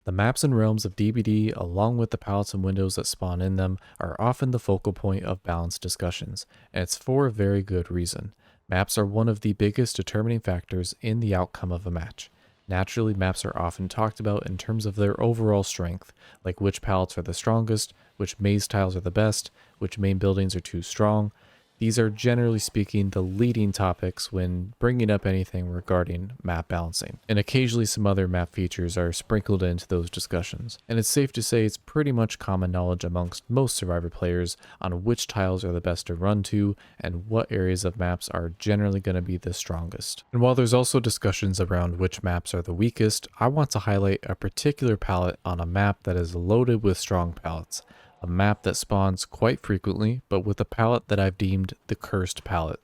The maps and realms of DBD, along with the palettes and windows that spawn in them, are often the focal point of balanced discussions, and it's for a very good reason. Maps are one of the biggest determining factors in the outcome of a match. Naturally, maps are often talked about in terms of their overall strength, like which palettes are the strongest, which maze tiles are the best, which main buildings are too strong. These are generally speaking the leading topics when bringing up anything regarding map balancing, and occasionally some other map features are sprinkled into those discussions. And it's safe to say it's pretty much common knowledge amongst most Survivor players on which tiles are the best to run to and what areas of maps are generally going to be the strongest. And while there's also discussions around which maps are the weakest, I want to highlight a particular palette on a map that is loaded with strong palettes. A map that spawns quite frequently, but with a palette that I've deemed the Cursed Palette.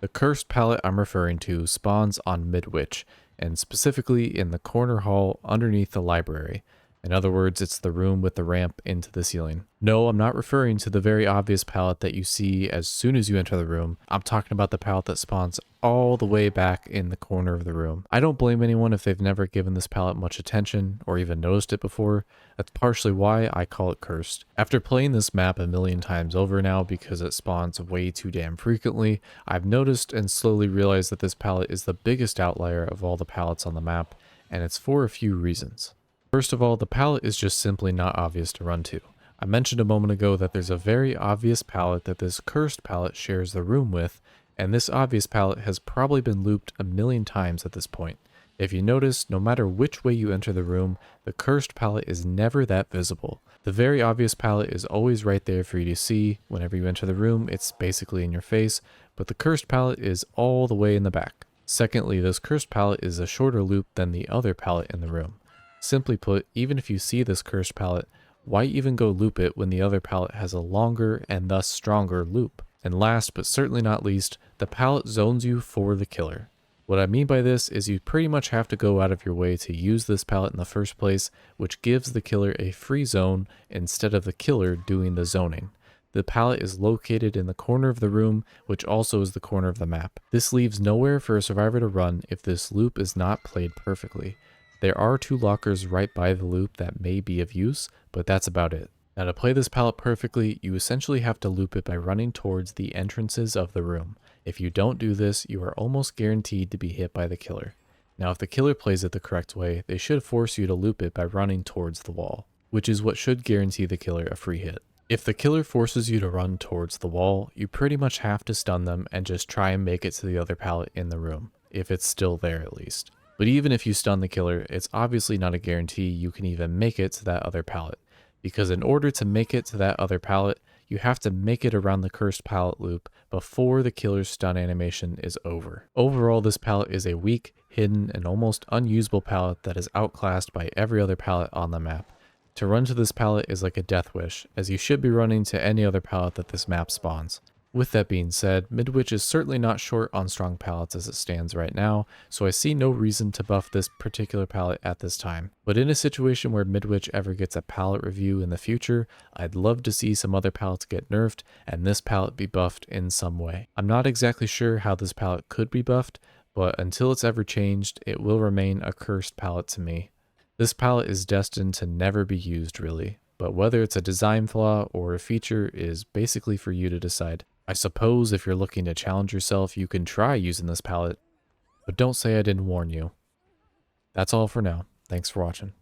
The Cursed Palette I'm referring to spawns on Midwich, and specifically in the corner hall underneath the library. In other words, it's the room with the ramp into the ceiling. No, I'm not referring to the very obvious palette that you see as soon as you enter the room. I'm talking about the palette that spawns all the way back in the corner of the room. I don't blame anyone if they've never given this palette much attention or even noticed it before. That's partially why I call it cursed. After playing this map a million times over now because it spawns way too damn frequently, I've noticed and slowly realized that this palette is the biggest outlier of all the palettes on the map, and it's for a few reasons. First of all, the palette is just simply not obvious to run to. I mentioned a moment ago that there's a very obvious palette that this cursed palette shares the room with, and this obvious palette has probably been looped a million times at this point. If you notice, no matter which way you enter the room, the cursed palette is never that visible. The very obvious palette is always right there for you to see. Whenever you enter the room, it's basically in your face, but the cursed palette is all the way in the back. Secondly, this cursed palette is a shorter loop than the other palette in the room. Simply put, even if you see this cursed palette, why even go loop it when the other palette has a longer and thus stronger loop? And last but certainly not least, the palette zones you for the killer. What I mean by this is you pretty much have to go out of your way to use this palette in the first place, which gives the killer a free zone instead of the killer doing the zoning. The palette is located in the corner of the room, which also is the corner of the map. This leaves nowhere for a survivor to run if this loop is not played perfectly. There are two lockers right by the loop that may be of use, but that's about it. Now to play this palette perfectly, you essentially have to loop it by running towards the entrances of the room. If you don't do this, you are almost guaranteed to be hit by the killer. Now if the killer plays it the correct way, they should force you to loop it by running towards the wall, which is what should guarantee the killer a free hit. If the killer forces you to run towards the wall, you pretty much have to stun them and just try and make it to the other pallet in the room, if it's still there at least. But even if you stun the killer, it's obviously not a guarantee you can even make it to that other pallet, because in order to make it to that other pallet, you have to make it around the cursed pallet loop before the killer's stun animation is over. Overall, this pallet is a weak, hidden, and almost unusable pallet that is outclassed by every other pallet on the map. To run to this pallet is like a death wish, as you should be running to any other pallet that this map spawns. With that being said, Midwich is certainly not short on strong pallets as it stands right now, so I see no reason to buff this particular pallet at this time. But in a situation where Midwich ever gets a pallet review in the future, I'd love to see some other pallets get nerfed and this pallet be buffed in some way. I'm not exactly sure how this pallet could be buffed, but until it's ever changed, it will remain a cursed pallet to me. This pallet is destined to never be used really, but whether it's a design flaw or a feature is basically for you to decide. I suppose if you're looking to challenge yourself, you can try using this palette, but don't say I didn't warn you. That's all for now. Thanks for watching.